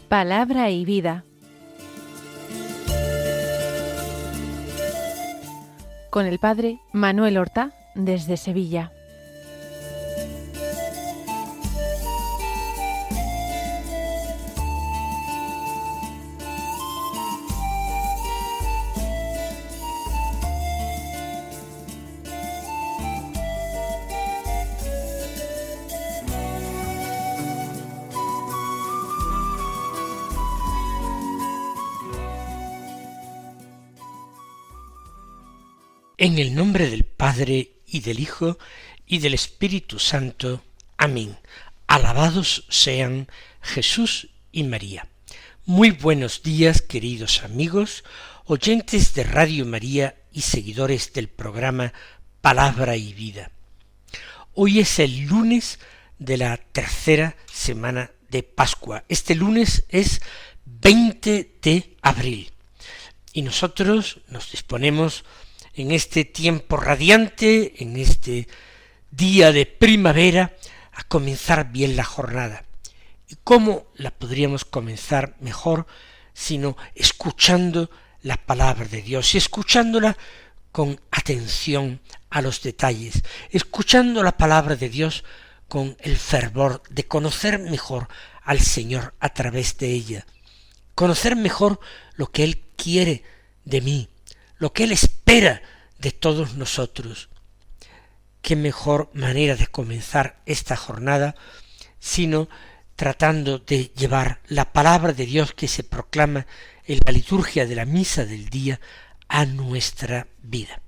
Palabra y vida. Con el padre Manuel Horta, desde Sevilla. En el nombre del Padre, y del Hijo, y del Espíritu Santo. Amén. Alabados sean Jesús y María. Muy buenos días, queridos amigos, oyentes de Radio María y seguidores del programa Palabra y Vida. Hoy es el lunes de la tercera semana de Pascua. Este lunes es 20 de abril. Y nosotros nos disponemos en este tiempo radiante, en este día de primavera, a comenzar bien la jornada. ¿Y cómo la podríamos comenzar mejor sino escuchando la palabra de Dios y escuchándola con atención a los detalles, escuchando la palabra de Dios con el fervor de conocer mejor al Señor a través de ella, conocer mejor lo que Él quiere de mí, lo que Él espera de todos nosotros? Qué mejor manera de comenzar esta jornada sino tratando de llevar la palabra de Dios que se proclama en la liturgia de la misa del día a nuestra vida.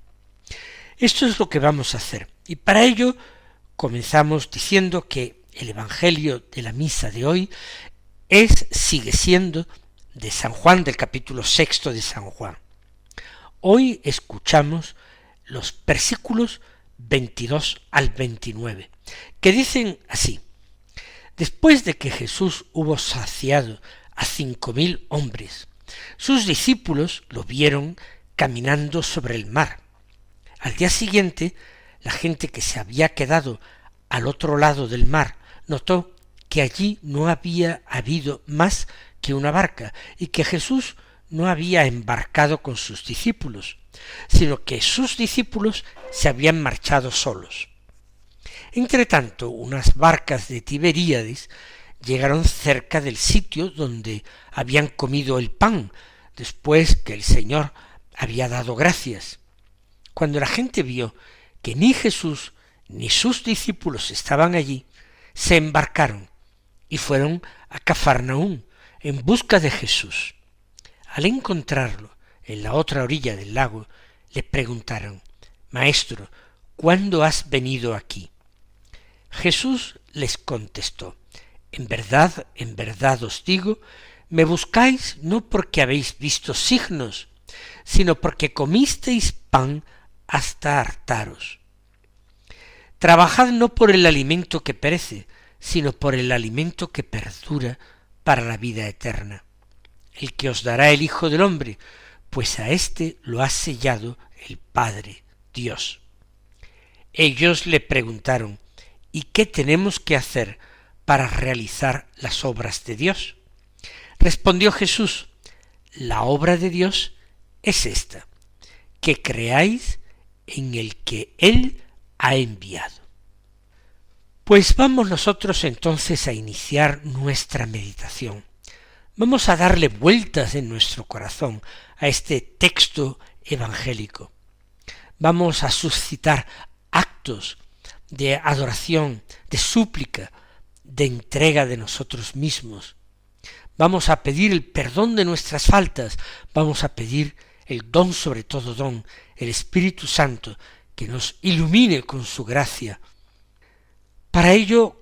Esto es lo que vamos a hacer, y para ello comenzamos diciendo que el Evangelio de la misa de hoy sigue siendo de San Juan, del capítulo 6 de San Juan. Hoy escuchamos los versículos 22 al 29, que dicen así: Después de que Jesús hubo saciado a 5.000 hombres, sus discípulos lo vieron caminando sobre el mar. Al día siguiente, la gente que se había quedado al otro lado del mar notó que allí no había habido más que una barca y que Jesús no había embarcado con sus discípulos, sino que sus discípulos se habían marchado solos. Entretanto, unas barcas de Tiberíades llegaron cerca del sitio donde habían comido el pan, después que el Señor había dado gracias. Cuando la gente vio que ni Jesús ni sus discípulos estaban allí, se embarcaron y fueron a Cafarnaúm en busca de Jesús. Al encontrarlo en la otra orilla del lago, le preguntaron: Maestro, ¿cuándo has venido aquí? Jesús les contestó: en verdad os digo, me buscáis no porque habéis visto signos, sino porque comisteis pan hasta hartaros. Trabajad no por el alimento que perece, sino por el alimento que perdura para la vida eterna, el que os dará el Hijo del Hombre, pues a éste lo ha sellado el Padre, Dios. Ellos le preguntaron: ¿y qué tenemos que hacer para realizar las obras de Dios? Respondió Jesús: la obra de Dios es esta, que creáis en el que Él ha enviado. Pues vamos nosotros entonces a iniciar nuestra meditación. Vamos a darle vueltas en nuestro corazón a este texto evangélico. Vamos a suscitar actos de adoración, de súplica, de entrega de nosotros mismos. Vamos a pedir el perdón de nuestras faltas, vamos a pedir el don sobre todo don, el Espíritu Santo, que nos ilumine con su gracia. Para ello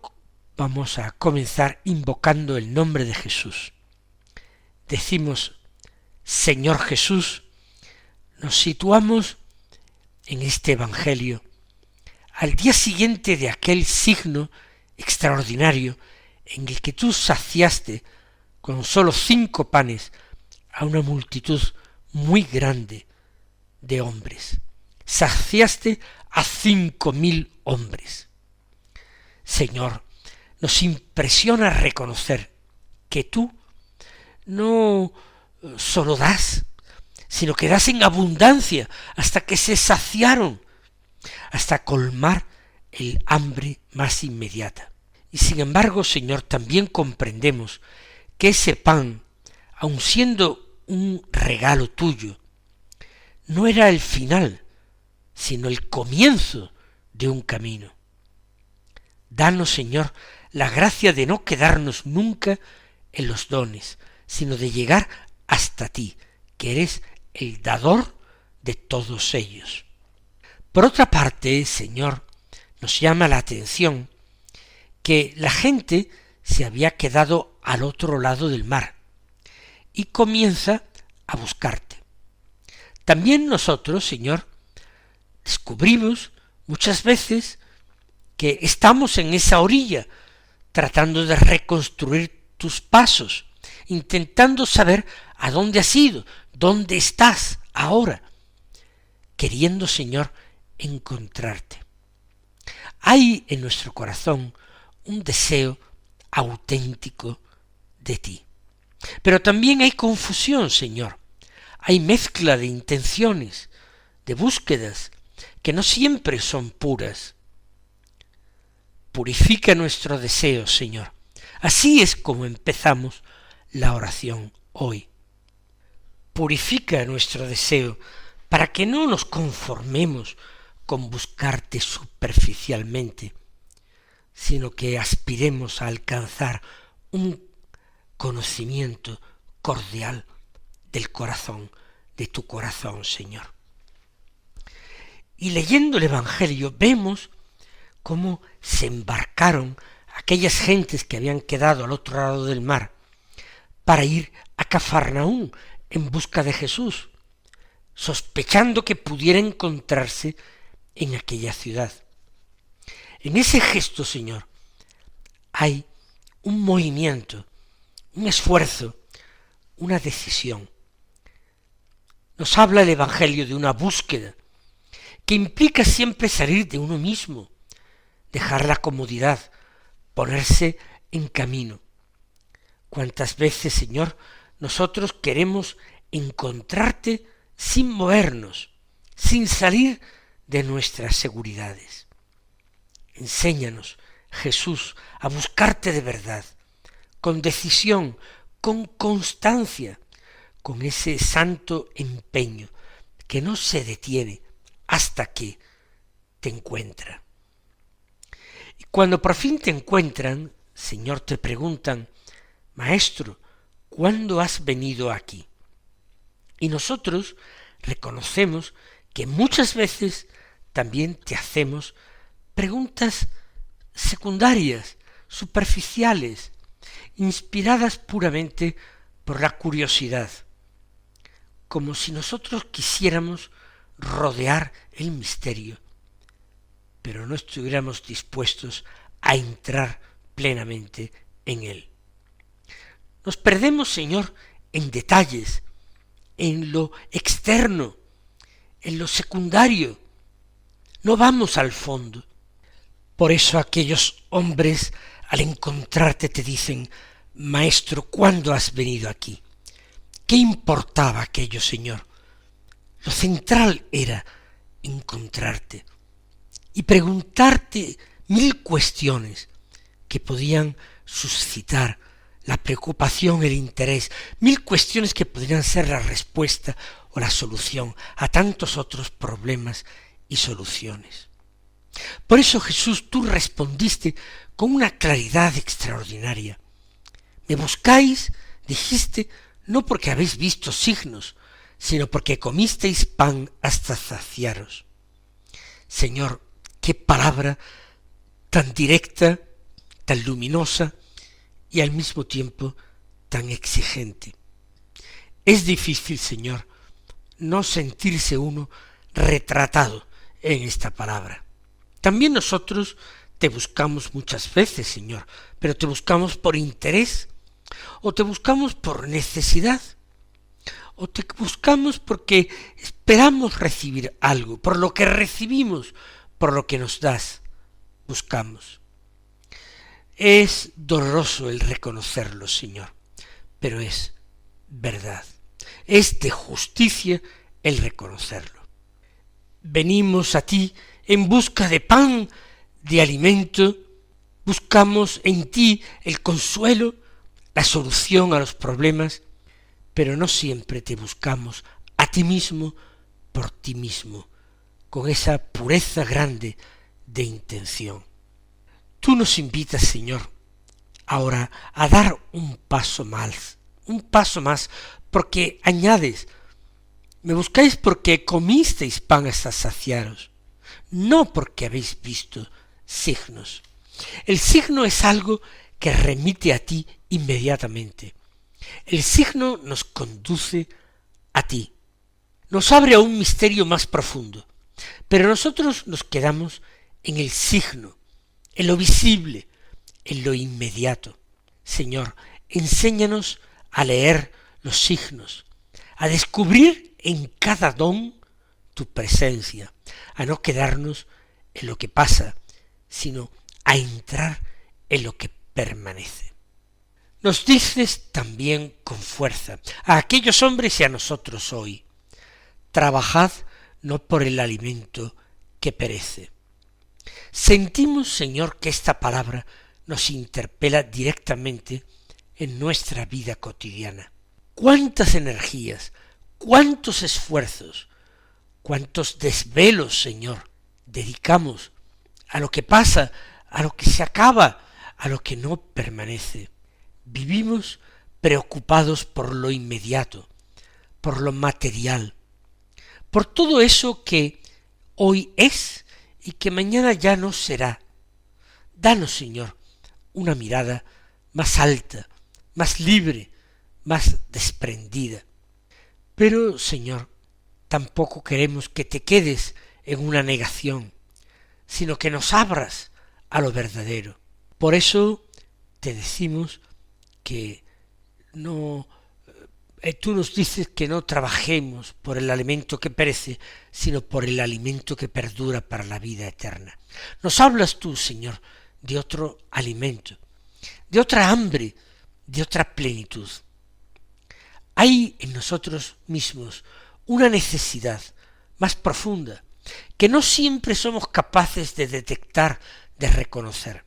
vamos a comenzar invocando el nombre de Jesús. Decimos: Señor Jesús, nos situamos en este Evangelio al día siguiente de aquel signo extraordinario en el que tú saciaste con sólo 5 panes a una multitud muy grande de hombres. Saciaste a 5.000 hombres. Señor, nos impresiona reconocer que tú no solo das, sino que das en abundancia hasta que se saciaron, hasta colmar el hambre más inmediata. Y sin embargo, Señor, también comprendemos que ese pan, aun siendo un regalo tuyo, no era el final, sino el comienzo de un camino. Danos, Señor, la gracia de no quedarnos nunca en los dones, sino de llegar hasta ti, que eres el dador de todos ellos. Por otra parte, Señor, nos llama la atención que la gente se había quedado al otro lado del mar y comienza a buscarte. También nosotros, Señor, descubrimos muchas veces que estamos en esa orilla, tratando de reconstruir tus pasos, intentando saber a dónde has ido, dónde estás ahora, queriendo, Señor, encontrarte. Hay en nuestro corazón un deseo auténtico de ti. Pero también hay confusión, Señor. Hay mezcla de intenciones, de búsquedas, que no siempre son puras. Purifica nuestro deseo, Señor. Así es como empezamos la oración hoy. Purifica nuestro deseo para que no nos conformemos con buscarte superficialmente, sino que aspiremos a alcanzar un conocimiento cordial del corazón, de tu corazón, Señor. Y leyendo el Evangelio vemos cómo se embarcaron aquellas gentes que habían quedado al otro lado del mar para ir a Cafarnaúm en busca de Jesús, sospechando que pudiera encontrarse en aquella ciudad. En ese gesto, Señor, hay un movimiento, un esfuerzo, una decisión. Nos habla el Evangelio de una búsqueda que implica siempre salir de uno mismo, dejar la comodidad, ponerse en camino. ¿Cuántas veces, Señor, nosotros queremos encontrarte sin movernos, sin salir de nuestras seguridades? Enséñanos, Jesús, a buscarte de verdad, con decisión, con constancia, con ese santo empeño que no se detiene hasta que te encuentra. Y cuando por fin te encuentran, Señor, te preguntan: Maestro, ¿cuándo has venido aquí? Y nosotros reconocemos que muchas veces también te hacemos preguntas secundarias, superficiales, inspiradas puramente por la curiosidad, como si nosotros quisiéramos rodear el misterio, pero no estuviéramos dispuestos a entrar plenamente en él. Nos perdemos, Señor, en detalles, en lo externo, en lo secundario. No vamos al fondo. Por eso aquellos hombres, al encontrarte, te dicen: Maestro, ¿cuándo has venido aquí? ¿Qué importaba aquello, Señor? Lo central era encontrarte y preguntarte 1000 cuestiones que podían suscitar la preocupación, el interés, 1000 cuestiones que podrían ser la respuesta o la solución a tantos otros problemas y soluciones. Por eso, Jesús, tú respondiste con una claridad extraordinaria. Me buscáis, dijiste, no porque habéis visto signos, sino porque comisteis pan hasta saciaros. Señor, qué palabra tan directa, tan luminosa y al mismo tiempo tan exigente. Es difícil, Señor, no sentirse uno retratado en esta palabra. También nosotros te buscamos muchas veces, Señor, pero te buscamos por interés, o te buscamos por necesidad, o te buscamos porque esperamos recibir algo, por lo que recibimos, por lo que nos das, buscamos. Es doloroso el reconocerlo, Señor, pero es verdad. Es de justicia el reconocerlo. Venimos a ti en busca de pan, de alimento, buscamos en ti el consuelo, la solución a los problemas, pero no siempre te buscamos a ti mismo, por ti mismo, con esa pureza grande de intención. Tú nos invitas, Señor, ahora a dar un paso más, porque añades, me buscáis porque comisteis pan hasta saciaros, no porque habéis visto signos. El signo es algo que remite a ti inmediatamente. El signo nos conduce a ti, nos abre a un misterio más profundo, pero nosotros nos quedamos en el signo, en lo visible, en lo inmediato. Señor, enséñanos a leer los signos, a descubrir en cada don tu presencia, a no quedarnos en lo que pasa, sino a entrar en lo que permanece. Nos dices también con fuerza a aquellos hombres y a nosotros hoy, trabajad no por el alimento que perece. Sentimos, Señor, que esta palabra nos interpela directamente en nuestra vida cotidiana. ¿Cuántas energías, cuántos esfuerzos, cuántos desvelos, Señor, dedicamos a lo que pasa, a lo que se acaba, a lo que no permanece? Vivimos preocupados por lo inmediato, por lo material, por todo eso que hoy es y que mañana ya no será. Danos, Señor, una mirada más alta, más libre, más desprendida. Pero, Señor, tampoco queremos que te quedes en una negación, sino que nos abras a lo verdadero. Por eso te decimos que tú nos dices que no trabajemos por el alimento que perece, sino por el alimento que perdura para la vida eterna. Nos hablas tú, Señor, de otro alimento, de otra hambre, de otra plenitud. Hay en nosotros mismos una necesidad más profunda, que no siempre somos capaces de detectar, de reconocer.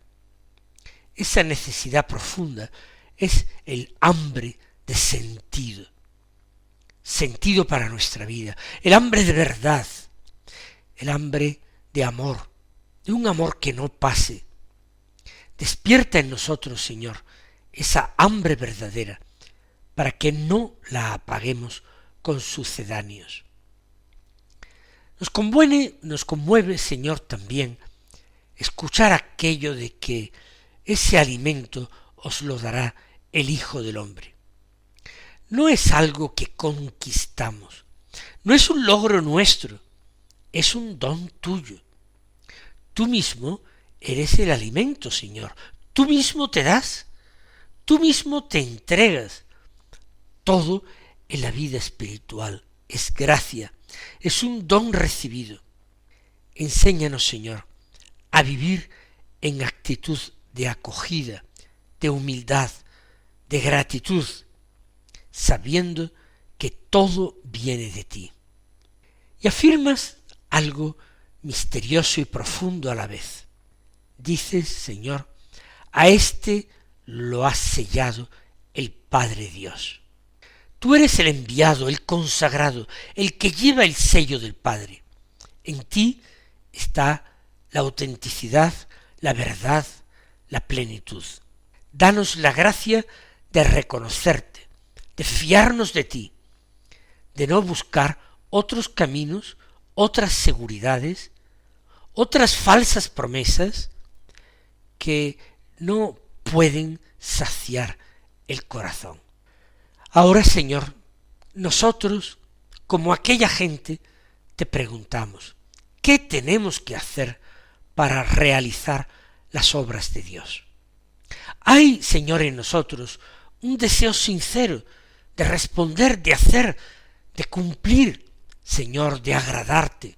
Esa necesidad profunda es el hambre de sentido, sentido para nuestra vida, el hambre de verdad, el hambre de amor, de un amor que no pase. Despierta en nosotros, Señor, esa hambre verdadera, para que no la apaguemos con sucedáneos. Nos conmueve, Señor, también escuchar aquello de que ese alimento os lo dará el Hijo del Hombre. No es algo que conquistamos, no es un logro nuestro, es un don tuyo. Tú mismo eres el alimento, Señor, tú mismo te das, tú mismo te entregas. Todo en la vida espiritual es gracia, es un don recibido. Enséñanos, Señor, a vivir en actitud de acogida, de humildad, de gratitud, sabiendo que todo viene de ti. Y afirmas algo misterioso y profundo a la vez. Dices, Señor, a éste lo has sellado el Padre Dios. Tú eres el enviado, el consagrado, el que lleva el sello del Padre. En ti está la autenticidad, la verdad, la plenitud. Danos la gracia de reconocerte, de fiarnos de ti, de no buscar otros caminos, otras seguridades, otras falsas promesas que no pueden saciar el corazón. Ahora, Señor, nosotros, como aquella gente, te preguntamos, ¿qué tenemos que hacer para realizar las obras de Dios? Hay, Señor, en nosotros un deseo sincero de responder, de hacer, de cumplir, Señor, de agradarte.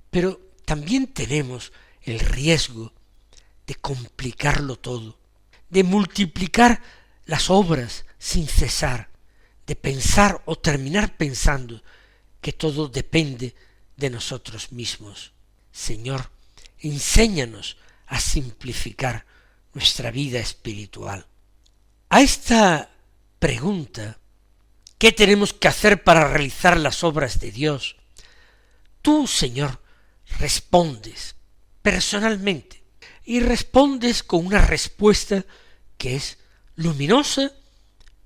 Pero también tenemos el riesgo de complicarlo todo, de multiplicar las obras sin cesar, de pensar o terminar pensando que todo depende de nosotros mismos. Señor, enséñanos a simplificar nuestra vida espiritual. A esta pregunta, ¿qué tenemos que hacer para realizar las obras de Dios? Tú, Señor, respondes personalmente y respondes con una respuesta que es luminosa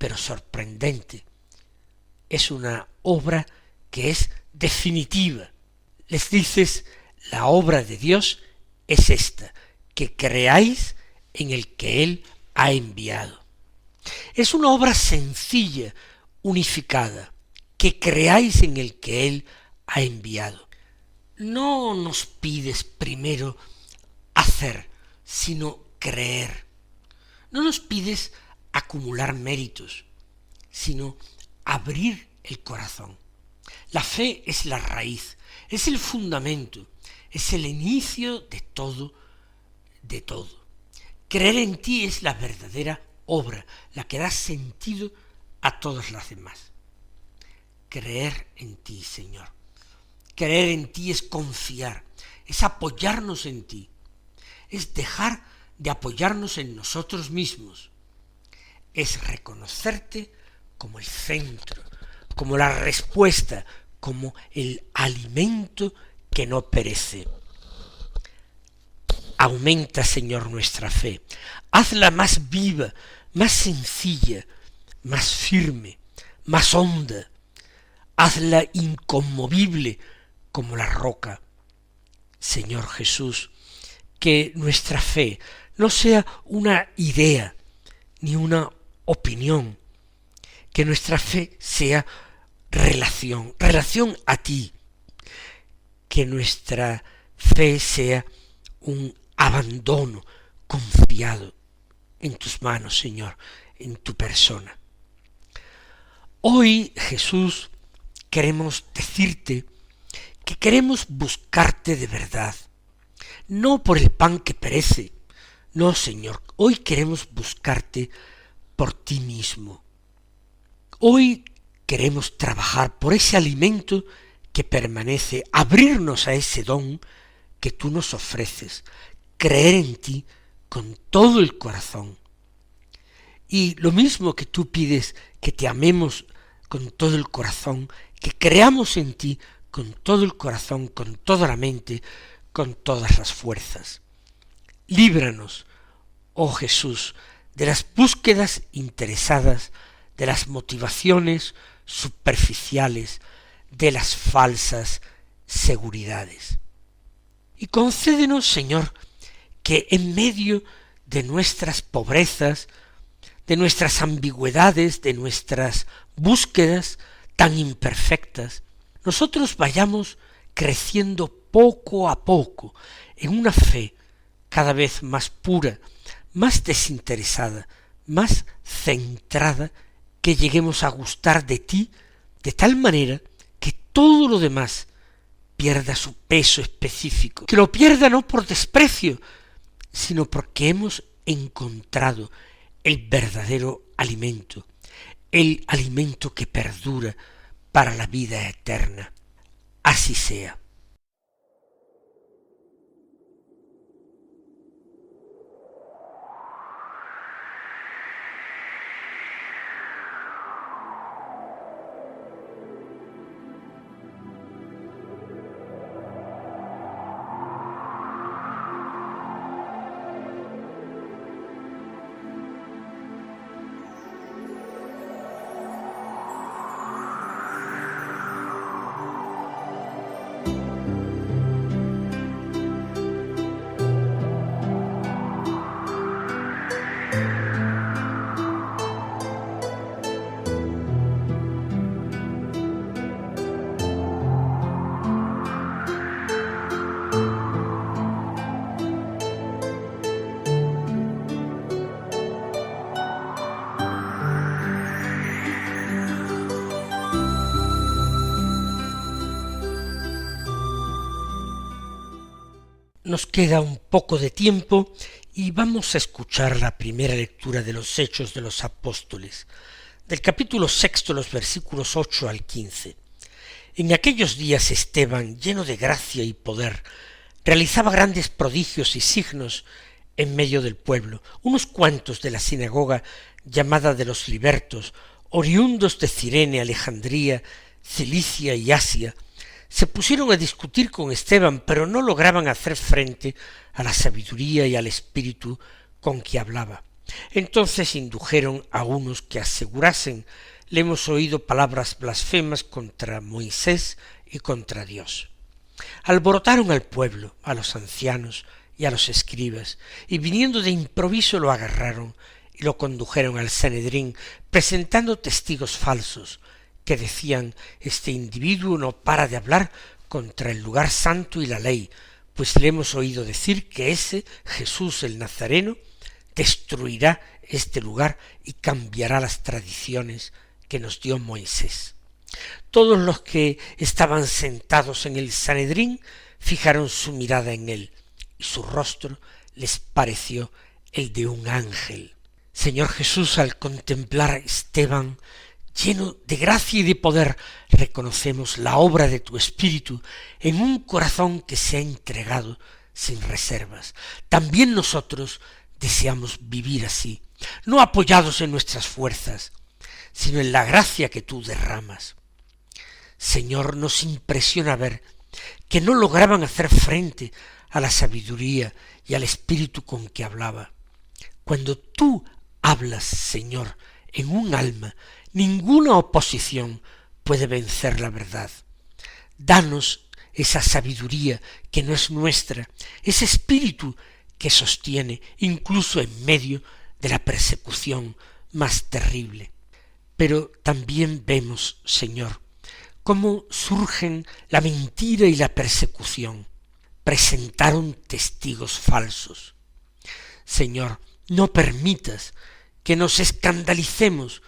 pero sorprendente. Es una obra que es definitiva. Les dices, la obra de Dios es esta, que creáis en el que Él ha enviado. Es una obra sencilla, unificada, que creáis en el que Él ha enviado. No nos pides primero hacer, sino creer. No nos pides acumular méritos, sino abrir el corazón. La fe es la raíz, es el fundamento, es el inicio de todo, de todo. Creer en ti es la verdadera obra, la que da sentido a todas las demás. Creer en ti, Señor. Creer en ti es confiar, es apoyarnos en ti, es dejar de apoyarnos en nosotros mismos, es reconocerte como el centro, como la respuesta, como el alimento que no perece. Aumenta, Señor, nuestra fe, hazla más viva, más sencilla, más firme, más honda, hazla inconmovible como la roca. Señor Jesús, que nuestra fe no sea una idea ni una opinión, que nuestra fe sea relación a ti, que nuestra fe sea un abandono confiado en tus manos, Señor, en tu persona. Hoy, Jesús, queremos decirte que queremos buscarte de verdad, no por el pan que perece, no, Señor, hoy queremos buscarte por ti mismo. Hoy queremos trabajar por ese alimento que permanece, abrirnos a ese don que tú nos ofreces, creer en ti con todo el corazón. Y lo mismo que tú pides, que te amemos con todo el corazón, que creamos en ti con todo el corazón, con toda la mente, con todas las fuerzas. Líbranos, oh Jesús, de las búsquedas interesadas, de las motivaciones superficiales, de las falsas seguridades. Y concédenos, Señor, que en medio de nuestras pobrezas, de nuestras ambigüedades, de nuestras búsquedas tan imperfectas, nosotros vayamos creciendo poco a poco en una fe cada vez más pura, más desinteresada, más centrada, que lleguemos a gustar de ti de tal manera que todo lo demás pierda su peso específico, que lo pierda no por desprecio, sino porque hemos encontrado el verdadero alimento, el alimento que perdura para la vida eterna. Así sea. Nos queda un poco de tiempo y vamos a escuchar la primera lectura de los Hechos de los Apóstoles, del capítulo 6, los versículos 8 al 15. En aquellos días Esteban, lleno de gracia y poder, realizaba grandes prodigios y signos en medio del pueblo. Unos cuantos de la sinagoga llamada de los libertos, oriundos de Cirene, Alejandría, Cilicia y Asia, se pusieron a discutir con Esteban, pero no lograban hacer frente a la sabiduría y al espíritu con que hablaba. Entonces indujeron a unos que asegurasen: le hemos oído palabras blasfemas contra Moisés y contra Dios. Alborotaron al pueblo, a los ancianos y a los escribas, y viniendo de improviso lo agarraron y lo condujeron al Sanedrín, presentando testigos falsos, que decían: este individuo no para de hablar contra el lugar santo y la ley, pues le hemos oído decir que ese Jesús el Nazareno destruirá este lugar y cambiará las tradiciones que nos dio Moisés. Todos los que estaban sentados en el Sanedrín fijaron su mirada en él, y su rostro les pareció el de un ángel. Señor Jesús, al contemplar a Esteban, lleno de gracia y de poder, reconocemos la obra de tu Espíritu en un corazón que se ha entregado sin reservas. También nosotros deseamos vivir así, no apoyados en nuestras fuerzas, sino en la gracia que tú derramas. Señor, nos impresiona ver que no lograban hacer frente a la sabiduría y al espíritu con que hablaba. Cuando tú hablas, Señor, en un alma, ninguna oposición puede vencer la verdad. Danos esa sabiduría que no es nuestra, ese espíritu que sostiene incluso en medio de la persecución más terrible. Pero también vemos, Señor, cómo surgen la mentira y la persecución. Presentaron testigos falsos. Señor, no permitas que nos escandalicemos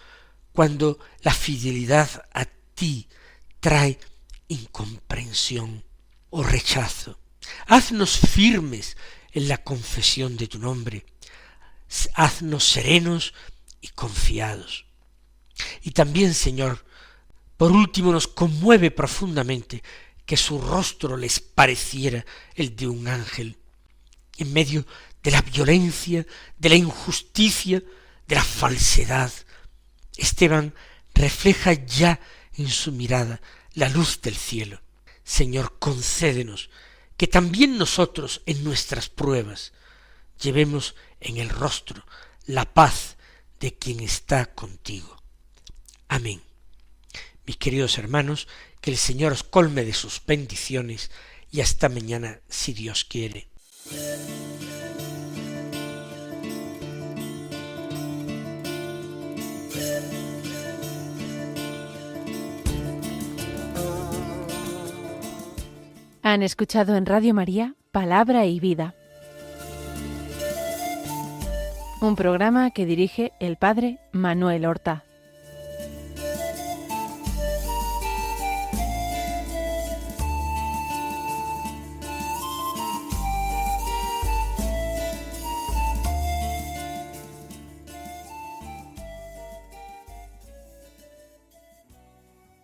cuando la fidelidad a ti trae incomprensión o rechazo. Haznos firmes en la confesión de tu nombre. Haznos serenos y confiados. Y también, Señor, por último, nos conmueve profundamente que su rostro les pareciera el de un ángel, en medio de la violencia, de la injusticia, de la falsedad. Esteban refleja ya en su mirada la luz del cielo. Señor, concédenos que también nosotros en nuestras pruebas llevemos en el rostro la paz de quien está contigo. Amén. Mis queridos hermanos, que el Señor os colme de sus bendiciones y hasta mañana, si Dios quiere. Han escuchado en Radio María Palabra y Vida, un programa que dirige el Padre Manuel Horta.